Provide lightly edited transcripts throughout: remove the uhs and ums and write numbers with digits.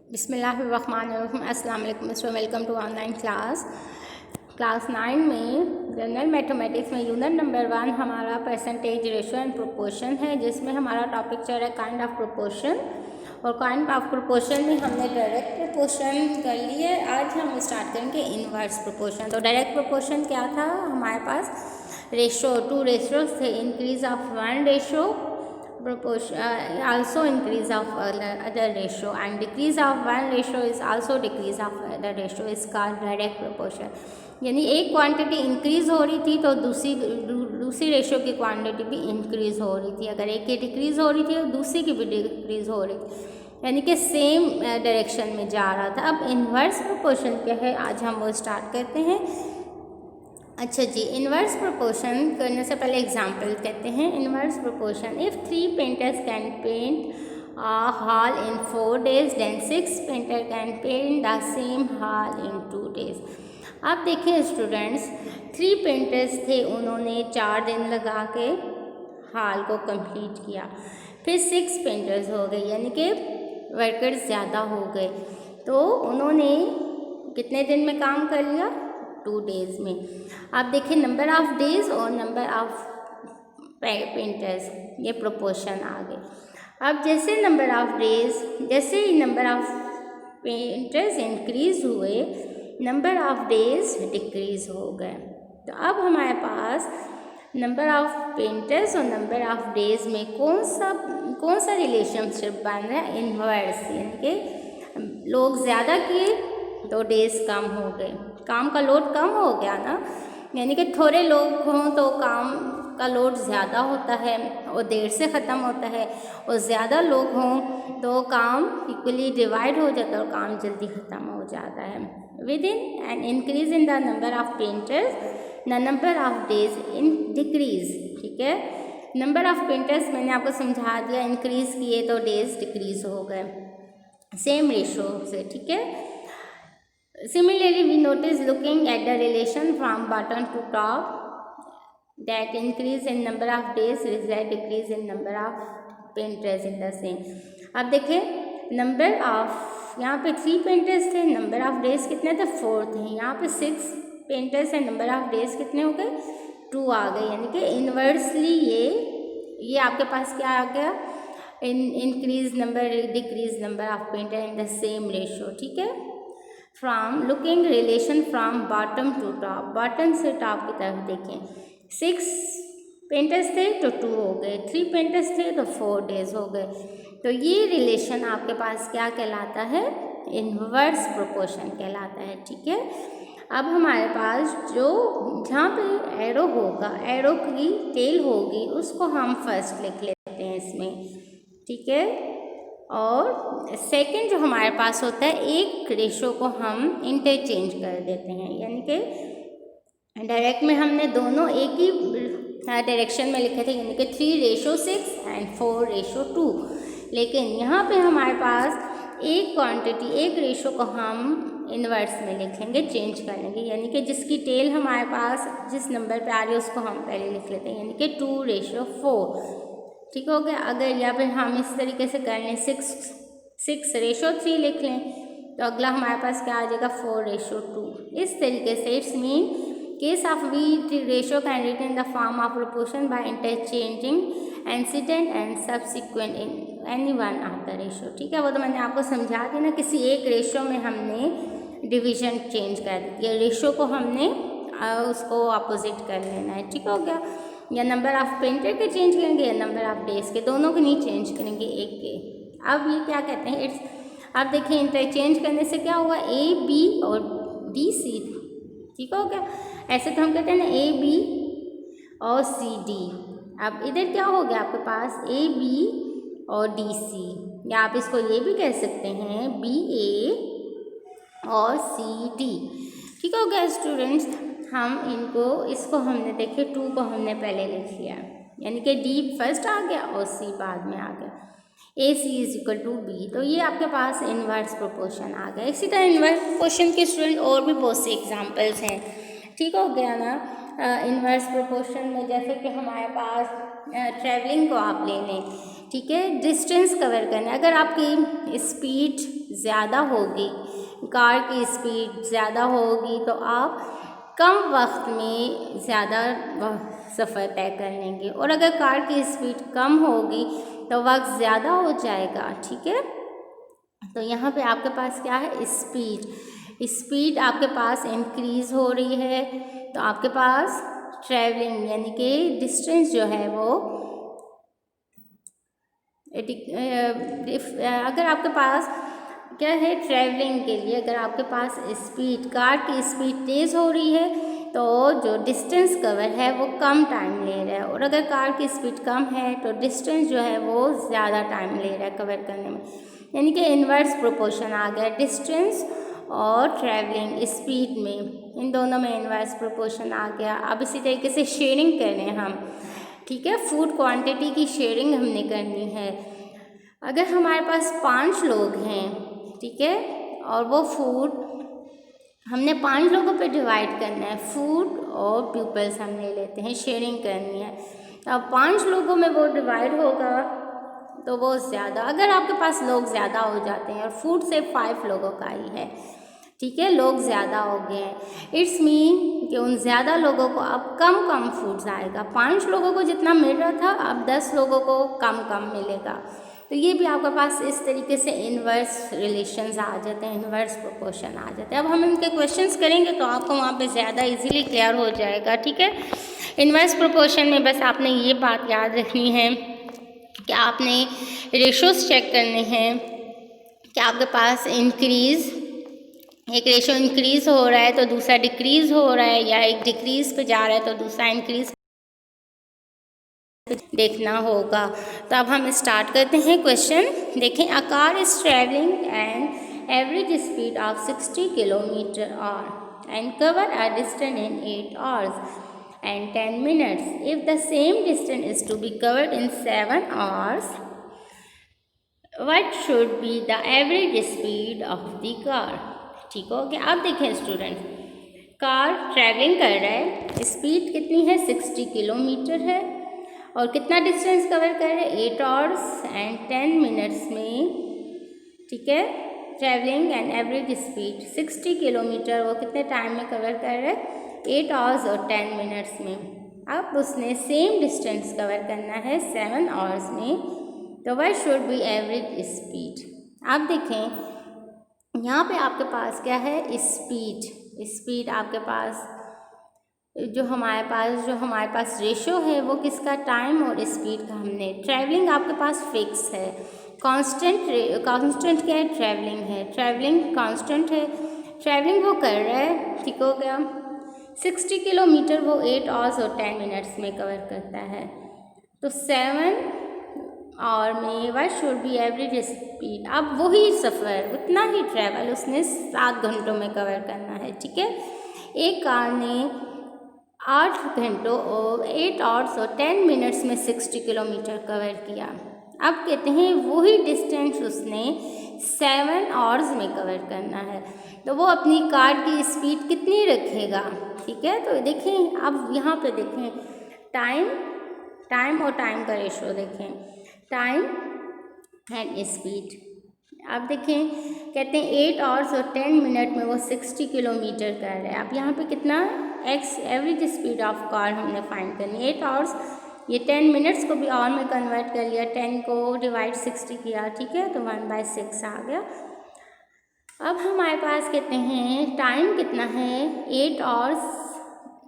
बिस्मिल्लाहिर्रहमानिर्रहीम। अस्सलाम वालेकुम। वेलकम टू ऑनलाइन क्लास 9 में जनरल मैथमेटिक्स में यूनिट नंबर 1 हमारा परसेंटेज रेशो एंड प्रोपोर्शन है, जिसमें हमारा टॉपिक चल रहा है काइंड ऑफ प्रोपोर्शन। और काइंड ऑफ प्रोपोर्शन में हमने डायरेक्ट प्रोपोर्शन कर लिए। आज हम स्टार्ट करेंगे इनवर्स प्रोपोर्शन। तो डायरेक्ट प्रोपोर्शन क्या था, हमारे पास रेशो 2 रेशोज थे। Increase of 1 ratio proportion also increase of other ratio, and decrease of one ratio is also decrease of other ratio is called direct proportion। यानी एक quantity increase हो रही थी तो दूसरी रेशो की क्वांटिटी भी इंक्रीज हो रही थी। अगर एक की डिक्रीज हो रही थी तो दूसरी की भी डिक्रीज हो रही थी, यानी कि सेम डायरेक्शन में जा रहा था। अब इन्वर्स प्रोपोर्शन क्या है, आज हम वो स्टार्ट करते हैं। अच्छा जी, इन्वर्स प्रोपोर्शन करने से पहले एग्जांपल कहते हैं। Inverse proportion, if 3 painters can paint a hall in 4 days, then 6 painter can paint the same hall in 2 days। आप देखिए स्टूडेंट्स, 3 पेंटर्स थे, उन्होंने 4 दिन लगा के हॉल को कंप्लीट किया। फिर 6 पेंटर्स हो गए, यानी कि वर्कर्स ज़्यादा हो गए, तो उन्होंने कितने दिन में काम कर लिया, 2 डेज़ में। आप देखिए नंबर ऑफ डेज और नंबर ऑफ पेंटर्स, ये प्रोपोर्शन आ गए। अब जैसे नंबर ऑफ डेज, जैसे ही नंबर ऑफ पेंटर्स इंक्रीज हुए, नंबर ऑफ डेज डिक्रीज हो गए। तो अब हमारे पास नंबर ऑफ पेंटर्स और नंबर ऑफ डेज में कौन सा रिलेशनशिप बन रहा है, इन्वर्स। यानी कि लोग ज़्यादा किए तो डेज कम हो गए, काम का लोड कम हो गया ना। यानी कि थोड़े लोग हों तो काम का लोड ज़्यादा होता है और देर से ख़त्म होता है, और ज़्यादा लोग हों तो काम इक्वली डिवाइड हो जाता है और काम जल्दी ख़त्म हो जाता है। With in an increase in the number of painters, the number of days in decrease. ठीक है, नंबर ऑफ पेंटर्स मैंने आपको समझा दिया, इंक्रीज किए तो डेज डिक्रीज हो गए सेम रेशो से। ठीक है, similarly we notice looking at the relation from bottom to top that increase in number of days result decrease in number of painters in the same। अब देखिए number of, यहाँ पे 3 painters थे, number of days कितने थे, 4 थे। यहाँ पे 6 पेंटर्स हैं, नंबर ऑफ डेज कितने हो गए, 2 आ गए। यानी कि इन्वर्सली ये आपके पास क्या आ गया, increase number decrease number of painter in the same ratio. ठीक है, from looking relation from bottom to top, bottom से टॉप की तरफ देखें। 6 पेंटर्स थे तो 2 हो गए, 3 पेंटर्स थे तो 4 डेज हो गए। तो ये रिलेशन आपके पास क्या कहलाता है, इन्वर्स प्रोपोर्शन कहलाता है। ठीक है, अब हमारे पास जो जहाँ पे एरो होगा, एरो की टेल होगी, उसको हम फर्स्ट लिख लेते हैं इसमें। ठीक है, और सेकंड जो हमारे पास होता है, एक रेशो को हम इंटरचेंज कर देते हैं। यानी कि डायरेक्ट में हमने दोनों एक ही डायरेक्शन में लिखे थे, यानी कि 3:6 एंड 4:2। लेकिन यहाँ पे हमारे पास एक क्वांटिटी, एक रेशो को हम इन्वर्स में लिखेंगे, चेंज कर लेंगे। यानी कि जिसकी टेल हमारे पास जिस नंबर पे आ रही है उसको हम पहले लिख लेते हैं, यानी कि 2:4। ठीक हो गया। अगर या फिर हम इस तरीके से कर लें, 6:3 लिख लें, तो अगला हमारे पास क्या आ जाएगा, 4:2। इस तरीके से it's mean case of we ratio can written the form of proportion by interchanging antecedent and subsequent in any one of the ratio. ठीक है, वो तो मैंने आपको समझा दी ना, किसी एक रेशो में हमने डिवीजन चेंज कर दिया, रेशो को हमने उसको अपोजिट कर लेना है। ठीक हो गया, या नंबर ऑफ पेंटर के चेंज करेंगे या नंबर ऑफ डेज के, दोनों के नहीं चेंज करेंगे, एक के। अब ये क्या कहते हैं, इट्स, अब देखिए इंटरचेंज करने से क्या हुआ, ए बी और डी सी। ठीक हो गया, ऐसे तो हम कहते हैं ना ए बी और सी डी। अब इधर क्या हो गया आपके पास, ए बी और डी सी, या आप इसको ये भी कह सकते हैं बी ए और सी डी। ठीक हो गया स्टूडेंट्स, हम इसको हमने देखिए 2 को हमने पहले लिख लिया, यानी कि डी फर्स्ट आ गया और सी बाद में आ गया, ए सी इज इक्वल टू बी। तो ये आपके पास इन्वर्स प्रोपोर्शन आ गया। इसी तरह इन्वर्स प्रोपोर्शन के स्टूडेंट और भी बहुत से एग्जांपल्स हैं। ठीक हो गया ना। इन्वर्स प्रोपोर्शन में जैसे कि हमारे पास ट्रैवलिंग को आप ले लें, ठीक है, डिस्टेंस कवर करना। अगर आपकी स्पीड ज़्यादा होगी, कार की स्पीड ज़्यादा होगी, तो आप कम वक्त में ज़्यादा सफ़र तय कर लेंगे, और अगर कार की स्पीड कम होगी तो वक्त ज़्यादा हो जाएगा, ठीक है। तो यहाँ पे आपके पास क्या है, स्पीड आपके पास इंक्रीज़ हो रही है, तो आपके पास ट्रैवलिंग यानी कि डिस्टेंस जो है वो अगर आपके पास क्या है, ट्रैवलिंग के लिए अगर आपके पास कार की स्पीड तेज़ हो रही है तो जो डिस्टेंस कवर है वो कम टाइम ले रहा है, और अगर कार की स्पीड कम है तो डिस्टेंस जो है वो ज़्यादा टाइम ले रहा है कवर करने में, यानी कि इन्वर्स प्रोपोर्शन आ गया। डिस्टेंस और ट्रैवलिंग स्पीड में, इन दोनों में इन्वर्स प्रोपोर्शन आ गया। अब इसी तरीके से शेयरिंग करें हम, ठीक है, फूड क्वांटिटी की शेयरिंग हमने करनी है। अगर हमारे पास 5 लोग हैं, ठीक है, और वो फूड हमने 5 लोगों पे डिवाइड करना है, फूड और पीपल्स हम ले लेते हैं, शेयरिंग करनी है। अब 5 लोगों में वो डिवाइड होगा तो वो ज़्यादा, अगर आपके पास लोग ज़्यादा हो जाते हैं और फूड सिर्फ 5 लोगों का ही है, ठीक है, लोग ज़्यादा हो गए हैं, इट्स मीन कि उन ज़्यादा लोगों को अब कम फूड्स आएगा। 5 लोगों को जितना मिल रहा था अब 10 लोगों को कम मिलेगा। तो ये भी आपके पास इस तरीके से इन्वर्स रिलेशंस आ जाते हैं, इन्वर्स प्रोपोर्शन आ जाते हैं। अब हम इनके क्वेश्चंस करेंगे तो आपको वहाँ पे ज़्यादा इजीली क्लियर हो जाएगा, ठीक है। इन्वर्स प्रोपोर्शन में बस आपने ये बात याद रखनी है कि आपने रेशोज़ चेक करने हैं कि आपके पास एक रेशो इंक्रीज़ हो रहा है तो दूसरा डिक्रीज़ हो रहा है, या एक डिक्रीज़ पे जा रहा है तो दूसरा इंक्रीज़ देखना होगा। तो अब हम स्टार्ट करते हैं क्वेश्चन। देखें, a car is travelling and average speed of 60 km/h and cover a distance in 8 hours and 10 minutes. If the same distance is to be covered in 7 hours, what should be the average speed of the car? ठीक हो गया। अब देखें student, car travelling कर रहा है, speed कितनी है, 60 किलोमीटर है, और कितना डिस्टेंस कवर कर रहे हैं, 8 hours and 10 minutes में, ठीक है। Travelling and average speed 60 kilometre, वो कितने टाइम में कवर कर रहे हैं, 8 hours और 10 minutes में। अब उसने सेम डिस्टेंस कवर करना है 7 hours में, तो वह शुड बी एवरेज स्पीड। अब देखें यहाँ पे आपके पास क्या है, स्पीड आपके पास जो हमारे पास रेशो है वो किसका, टाइम और स्पीड का। हमने ट्रैवलिंग आपके पास फिक्स है, कांस्टेंट क्या है, ट्रैवलिंग कांस्टेंट है, ट्रैवलिंग वो कर रहा है, ठीक हो गया। 60 किलोमीटर वो 8 hours और 10 minutes में कवर करता है, तो 7 और में वह शुड बी एवरेज स्पीड। अब वही सफ़र, उतना ही ट्रैवल उसने 7 घंटों में कवर करना है, ठीक है। एक कार ने 8 घंटों और 8 hours और 10 minutes में 60 किलोमीटर कवर किया। अब कहते हैं वही डिस्टेंस उसने 7 hours में कवर करना है, तो वो अपनी कार की स्पीड कितनी रखेगा, ठीक है। तो देखें, अब यहाँ पे देखें टाइम और टाइम का रेशो देखें, टाइम एंड स्पीड। अब देखें, कहते हैं 8 hours और 10 minutes में वो 60 किलोमीटर कर रहा है। अब यहाँ पे कितना एवरेज स्पीड ऑफ कार हमने फाइंड करनी है, 8 hours, ये 10 minutes को भी आवर में कन्वर्ट कर लिया, 10 को डिवाइड 60 किया, ठीक है, तो 1/6 आ गया। अब हमारे पास कहते हैं टाइम कितना है, 8 hours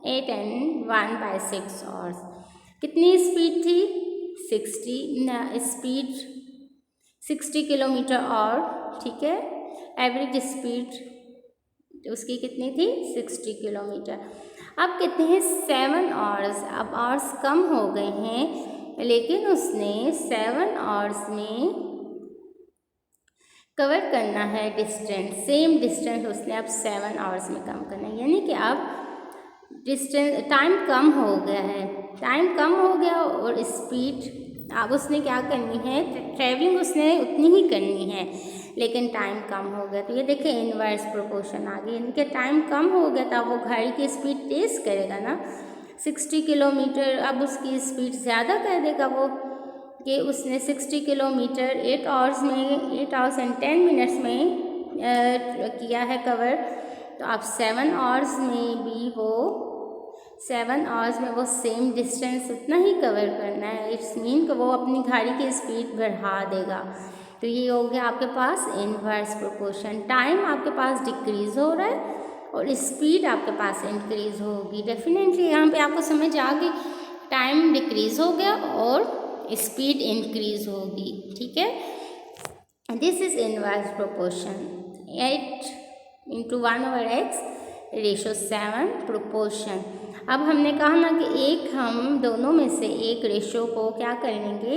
8 and 1/6 hours। कितनी स्पीड थी, 60 किलोमीटर और, ठीक है, एवरेज स्पीड उसकी कितनी थी, 60 किलोमीटर। अब कहते हैं 7 hours, अब आवर्स कम हो गए हैं, लेकिन उसने 7 hours में कवर करना है डिस्टेंस, सेम डिस्टेंस उसने अब 7 hours में कम करना है, यानी कि अब टाइम कम हो गया और स्पीड अब उसने क्या करनी है, ट्रैवलिंग उसने उतनी ही करनी है, लेकिन टाइम कम हो गया। तो ये देखिए इन्वर्स प्रोपोर्शन आ गई, यानी कि टाइम कम हो गया तो वो गाड़ी की स्पीड तेज़ करेगा ना, 60 किलोमीटर। अब उसकी स्पीड ज़्यादा कर देगा वो, कि उसने 60 किलोमीटर 8 आवर्स में, 8 आवर्स एंड 10 मिनट्स में किया है कवर। तो अब 7 आवर्स में भी वो 7 आवर्स में वो सेम डिस्टेंस उतना ही कवर करना है। इट्स मीन कि वो अपनी गाड़ी की स्पीड बढ़ा देगा। तो ये हो गया आपके पास इनवर्स प्रोपोर्शन। टाइम आपके पास डिक्रीज हो रहा है और स्पीड आपके पास इंक्रीज होगी। डेफिनेटली यहाँ पे आपको समझ आ गई, टाइम डिक्रीज हो गया और स्पीड इंक्रीज होगी। ठीक है, this is inverse proportion. 8 × 1/x ratio 7 proportion. अब हमने कहा ना कि हम दोनों में से एक रेशो को क्या कर लेंगे,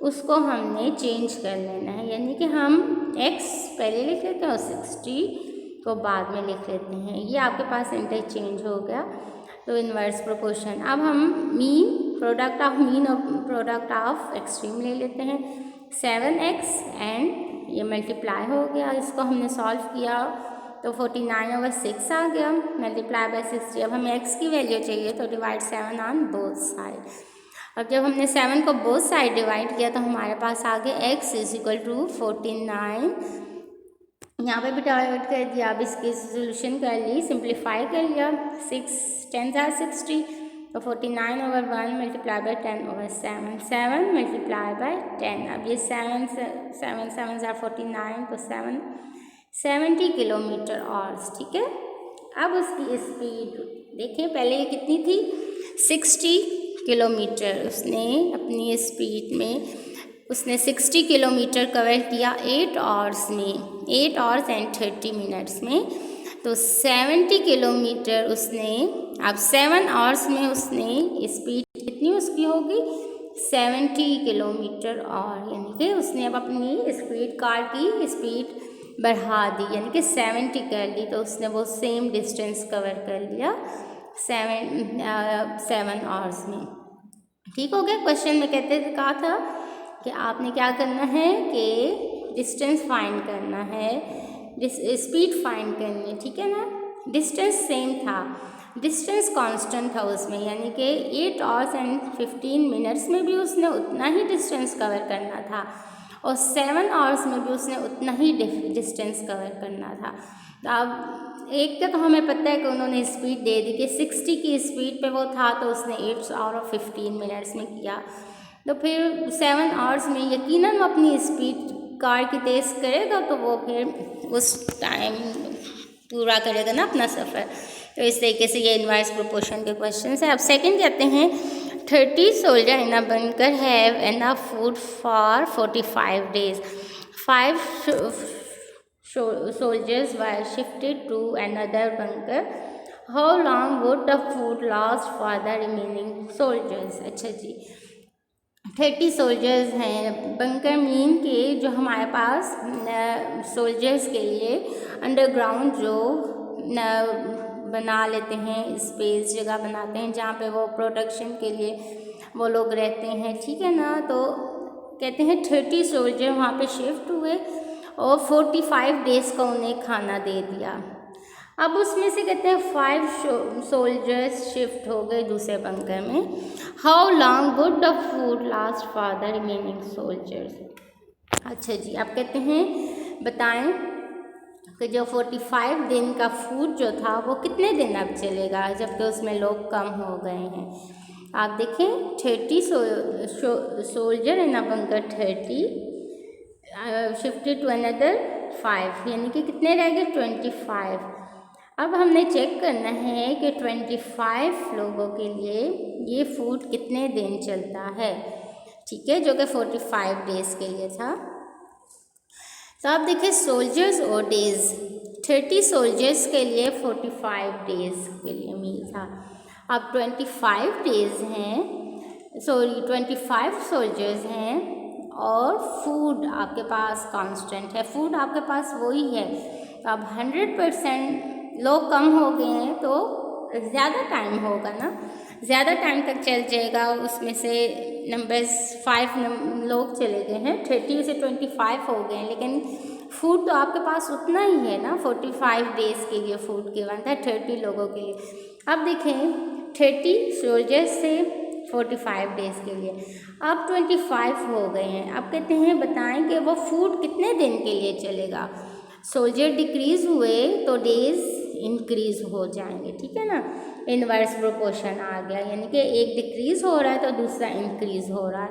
उसको हमने चेंज कर लेना है। यानी कि हम x पहले लिख लेते हैं और 60 को बाद में लिख लेते हैं। ये आपके पास इंटरचेंज हो गया। तो इनवर्स प्रोपोर्शन। अब हम प्रोडक्ट ऑफ एक्सट्रीम ले लेते हैं। 7x एंड ये मल्टीप्लाई हो गया, इसको हमने सॉल्व किया तो 49/6 आ गया, मल्टीप्लाई बाय 60। अब हमें x की वैल्यू चाहिए तो डिवाइड 7 ऑन बोथ साइड। अब जब हमने 7 को बोथ साइड डिवाइड किया तो हमारे पास आ गया x = 49। यहाँ पे भी डिवाइड कर दिया। अब इसकी सोल्यूशन कर ली, सिंप्लीफाई कर लिया। 6 10 are 60, तो 49/1 मल्टीप्लाई बाय 10/7, 7 मल्टीप्लाई बाय 10। अब ये 7 7 are 49, तो 70 किलोमीटर आवर्स। ठीक है, अब उसकी स्पीड देखिए, पहले ये कितनी थी, 60 किलोमीटर। उसने अपनी स्पीड में उसने 60 किलोमीटर कवर किया 8 आवर्स में, 8 आवर्स एंड 30 मिनट्स में। तो 70 किलोमीटर उसने, अब 7 आवर्स में उसने स्पीड कितनी उसकी होगी, 70 किलोमीटर आवर। यानी कि उसने अब अपनी स्पीड, कार की स्पीड बढ़ा दी, यानी कि 70 कर ली। तो उसने वो सेम डिस्टेंस कवर कर लिया 7 आवर्स में। ठीक हो गया। क्वेश्चन में कहा था कि आपने क्या करना है कि डिस्टेंस फाइंड करना है, स्पीड फाइंड करनी है। ठीक है ना, डिस्टेंस सेम था, डिस्टेंस कांस्टेंट था उसमें, यानी कि 8 आवर्स एंड 15 मिनट्स में भी उसने उतना ही डिस्टेंस कवर करना था और 7 आवर्स में भी उसने उतना ही डिस्टेंस कवर करना था। तो अब एक तो हमें पता है कि उन्होंने स्पीड दे दी कि 60 की स्पीड पे वो था, तो उसने 8 आवर और 15 मिनट्स में किया। तो फिर 7 आवर्स में यकीनन वो अपनी स्पीड कार की तेज़ करेगा, तो वो फिर उस टाइम पूरा करेगा ना अपना सफ़र। तो इस तरीके से ये इनवर्स प्रोपोर्शन के क्वेश्चन है। अब सेकंड कहते हैं 30 soldier in a bunker have enough food for 45 days. 5 soldiers were shifted to another bunker. How long would the food last for the remaining soldiers? अच्छा जी, 30 सोल्जर्स हैं। बंकर मीन के जो हमारे पास सोल्जर्स के लिए अंडरग्राउंड जो बना लेते हैं, स्पेस जगह बनाते हैं जहाँ पे वो प्रोटेक्शन के लिए वो लोग रहते हैं। ठीक है ना, तो कहते हैं 30 सोल्जर वहाँ पे शिफ्ट हुए और 45 डेज़ का उन्हें खाना दे दिया। अब उसमें से कहते हैं 5 सोल्जर्स शिफ्ट हो गए दूसरे बंकर में। How long would the food last for the remaining soldiers? अच्छा जी, आप कहते हैं बताएं कि जो 45 दिन का फूड जो था वो कितने दिन अब चलेगा, जबकि उसमें लोग कम हो गए हैं। आप देखें 30 soldier in a bunker 30 shifted to another 5, यानी कि कितने रह गए 25। अब हमने चेक करना है कि 25 लोगों के लिए ये फूड कितने दिन चलता है। ठीक है, जो कि 45 डेज़ के लिए था। तो आप देखिए सोल्जर्स और डेज़, 30 सोल्जर्स के लिए 45 डेज़ के लिए मील था। अब 25 डेज़ हैं, 25 सोल्जर्स हैं और फूड आपके पास कांस्टेंट है, फूड आपके पास वही है। तो अब 100% लोग कम हो गए हैं तो ज़्यादा टाइम होगा ना, ज़्यादा टाइम तक चल जाएगा। उसमें से नंबर्स 5 लोग चले गए हैं, 30 से 25 हो गए हैं, लेकिन फूड तो आपके पास उतना ही है ना, 45 डेज़ के लिए फूड गिवन था 30 लोगों के लिए। अब देखें 30 सोल्जर्स से 45 डेज़ के लिए, अब 25 हो गए हैं। अब कहते हैं बताएं कि वो फूड कितने दिन के लिए चलेगा। सोल्जर डिक्रीज़ हुए तो डेज़ इंक्रीज़ हो जाएंगे, ठीक है ना। इनवर्स प्रोपोर्शन आ गया, यानी कि एक डिक्रीज़ हो रहा है तो दूसरा इंक्रीज़ हो रहा है।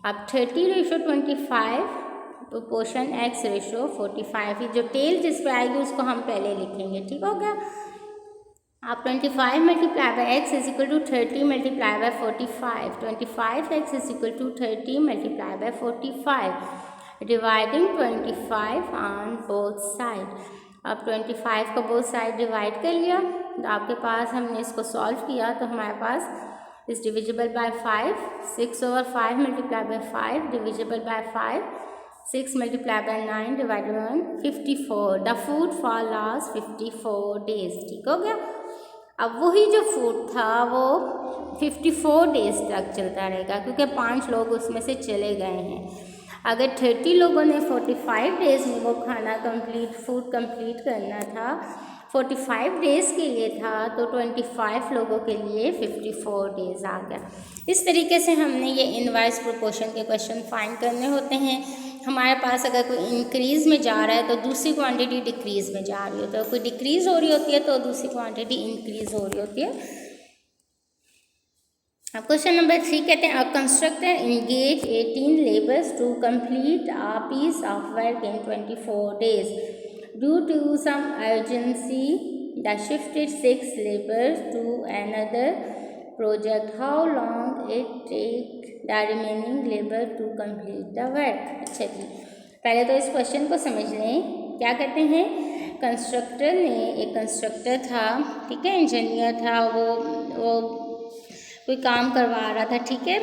अब 30:25 प्रोपोर्शन x:45, जो टेल जिस पे आएगी उसको हम पहले लिखेंगे, ठीक हो गया। अब 25 multiply by x is equal to 30 multiply by 45, 25x is equal to 30 multiply by 45, dividing 25 on both side. अब 25 को बोथ साइड डिवाइड कर लिया तो आपके पास, हमने इसको सॉल्व किया तो हमारे पास is divisible by 5, 6/5 multiply by 5 divisible by 5, 6 multiply by 9 divided by 54। The food for last 54 days, ठीक हो गया। अब वही जो फूड था वो 54 डेज तक चलता रहेगा क्योंकि 5 लोग उसमें से चले गए हैं। अगर 30 लोगों ने 45 डेज़ में वो खाना फूड कंप्लीट करना था, 45 डेज़ के लिए था, तो 25 लोगों के लिए 54 डेज़ आ गया। इस तरीके से हमने ये इनवर्स प्रोपोर्शन के क्वेश्चन फाइंड करने होते हैं। हमारे पास अगर कोई इंक्रीज़ में जा रहा है तो दूसरी क्वांटिटी डिक्रीज़ में जा रही होती है, कोई डिक्रीज़ हो रही होती है तो दूसरी क्वांटिटी इंक्रीज़ हो रही होती है। अब क्वेश्चन नंबर 3 कहते हैं, a constructor engage 18 labours to complete a piece of work in 24 days. Due to some urgency the shifted 6 labours to another project. How long it take the remaining labour to complete the work. अच्छा जी, पहले तो इस question को समझ लें। क्या कहते हैं, कंस्ट्रक्टर ने, एक कंस्ट्रक्टर था, ठीक है, इंजीनियर था, वो कोई काम करवा रहा था, ठीक है,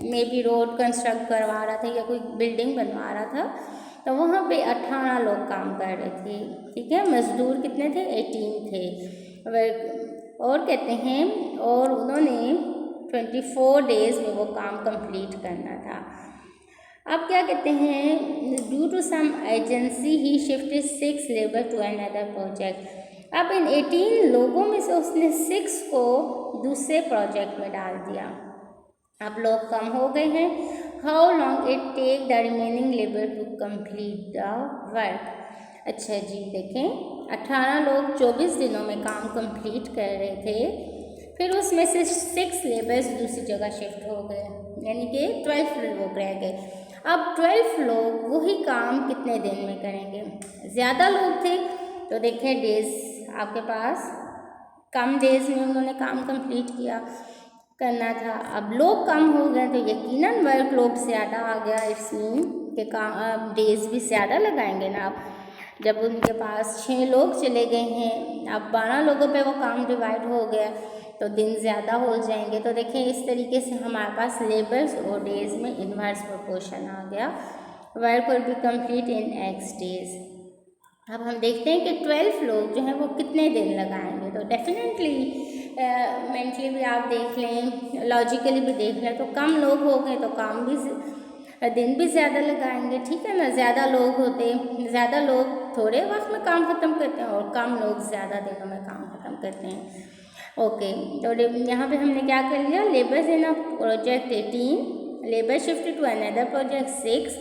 मे बी रोड कंस्ट्रक्ट करवा रहा था या कोई बिल्डिंग बनवा रहा था। तो वहाँ पे 18 लोग काम कर रहे थे, ठीक है। मजदूर कितने थे, 18 थे। और कहते हैं, और उन्होंने 24 डेज़ में वो काम कंप्लीट करना था। अब क्या कहते हैं, due to some agency he shifted 6 labour to another project. अब इन 18 लोगों में से उसने 6 को दूसरे प्रोजेक्ट में डाल दिया। अब लोग कम हो गए हैं। How long it take the remaining labour to complete the work. अच्छा जी, देखें 18 लोग 24 दिनों में काम कंप्लीट कर रहे थे, फिर उसमें से 6 लेबर्स दूसरी जगह शिफ्ट हो गए, यानी कि 12 लोग रह गए। अब 12 लोग वही काम कितने दिन में करेंगे। ज़्यादा लोग थे तो देखें डेज़ आपके पास कम डेज़ में उन्होंने काम कंप्लीट करना था। अब लोग कम हो गए तो यकीनन वर्क लोड ज़्यादा आ गया। इट्स मीन कि काम डेज़ भी ज़्यादा लगाएंगे ना। आप जब उनके पास 6 लोग चले गए हैं, अब 12 लोगों पे वो काम डिवाइड हो गया तो दिन ज़्यादा हो जाएंगे। तो देखें इस तरीके से हमारे पास लेबर्स और डेज़ में इनवर्स प्रोपोर्शन आ गया। Work will be complete in x days. अब हम देखते हैं कि 12 लोग जो हैं वो कितने दिन लगाएंगे। तो डेफिनेटली मेंटली भी आप देख लें, लॉजिकली भी देख लें, तो कम लोग हो गए तो काम भी दिन भी ज़्यादा लगाएंगे, ठीक है ना। ज़्यादा लोग होते, ज़्यादा लोग थोड़े वक्त में काम ख़त्म करते हैं और कम लोग ज़्यादा दिनों में काम ख़त्म करते हैं। ओके, तो यहाँ पे हमने क्या कर लिया, labours in a project 18, labour shifted to another project 6,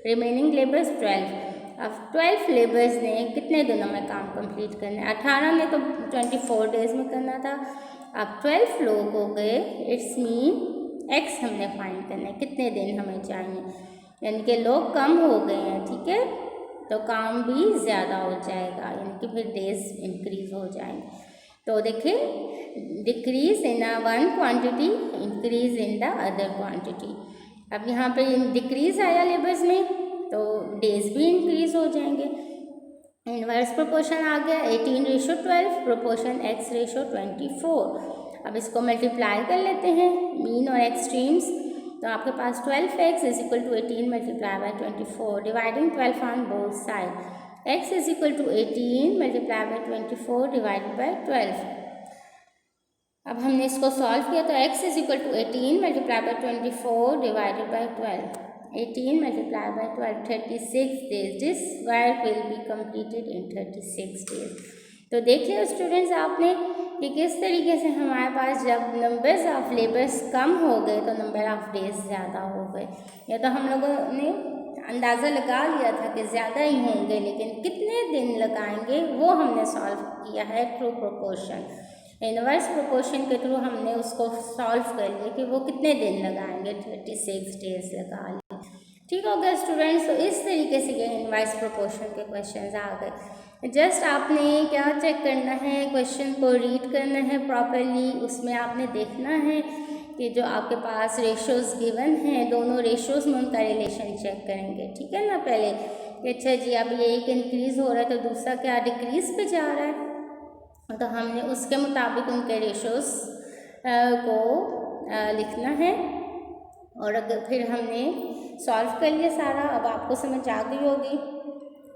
remaining labours 12। अब 12 लेबर्स ने कितने दिनों में काम कंप्लीट करना है। 18 ने तो 24 डेज़ में करना था। अब 12 लोग हो गए, इट्स मीन x हमने फाइंड करना है, कितने दिन हमें चाहिए, यानी कि लोग कम हो गए हैं, ठीक है, तो काम भी ज़्यादा हो जाएगा, यानी कि फिर डेज इंक्रीज़ हो जाएंगे। तो देखिए decrease in one quantity, increase in the other quantity. अब यहाँ पे डिक्रीज आया लेबर्स में तो डेज भी इंक्रीज हो जाएंगे। इनवर्स प्रोपोर्शन आ गया 18:12, प्रोपोर्शन x:24। अब इसको मल्टीप्लाई कर लेते हैं मीन और एक्सट्रीम्स, तो आपके पास 12x is equal to 18 multiply by 24, dividing 12 on both side. x is equal to 18 multiply by 24 divided by 12। अब हमने इसको सॉल्व किया तो x is equal to 18 multiply by 24 divided by 12। 18 multiplied by 12, 36 days. This work will be completed in 36 days. तो देख लिया students आपने कि किस तरीके से हमारे पास जब नंबर्स ऑफ लेबर्स कम हो गए तो नंबर ऑफ डेज ज़्यादा हो गए। या तो हम लोगों ने अंदाज़ा लगा लिया था कि ज़्यादा ही होंगे, लेकिन कितने दिन लगाएंगे वो हमने सॉल्व किया है थ्रू प्रोपोर्शन। इनवर्स प्रोपोर्शन के थ्रू हमने उसको सॉल्व कर लिया कि वो कितने दिन लगाएंगे, 36 डेज लगा लिए। ठीक हो गया स्टूडेंट्स। तो इस तरीके से ये इनवर्स प्रोपोर्शन के क्वेश्चंस आ गए। जस्ट आपने क्या चेक करना है, क्वेश्चन को रीड करना है प्रॉपरली, उसमें आपने देखना है कि जो आपके पास रेशोज़ गिवन हैं दोनों रेशोज़ में उनका रिलेशन चेक करेंगे। ठीक है ना, पहले कि अच्छा जी अब ये एक इंक्रीज़ हो रहा है तो दूसरा क्या डिक्रीज़ पे जा रहा है, तो हमने उसके मुताबिक उनके रेशोज़ को लिखना है। और अगर फिर हमने सॉल्व कर लिया सारा, अब आपको समझ आ गई होगी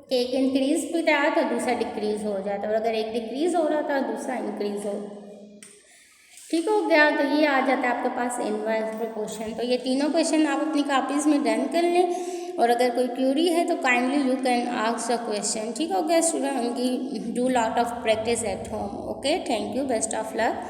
कि एक इंक्रीज़ भी रहा तो दूसरा डिक्रीज़ हो जाता है, और अगर एक डिक्रीज़ हो रहा था दूसरा इंक्रीज़ हो। ठीक हो गया। तो ये आ जाता है आपके पास इनवर्स प्रोपोर्शन। तो ये तीनों क्वेश्चन आप अपनी कापीज़ में डन कर लें, और अगर कोई क्यूरी है तो kindly you can ask the question. ठीक हो गया स्टूडेंट, उनकी do lot of practice at home. Okay, thank you, best of luck.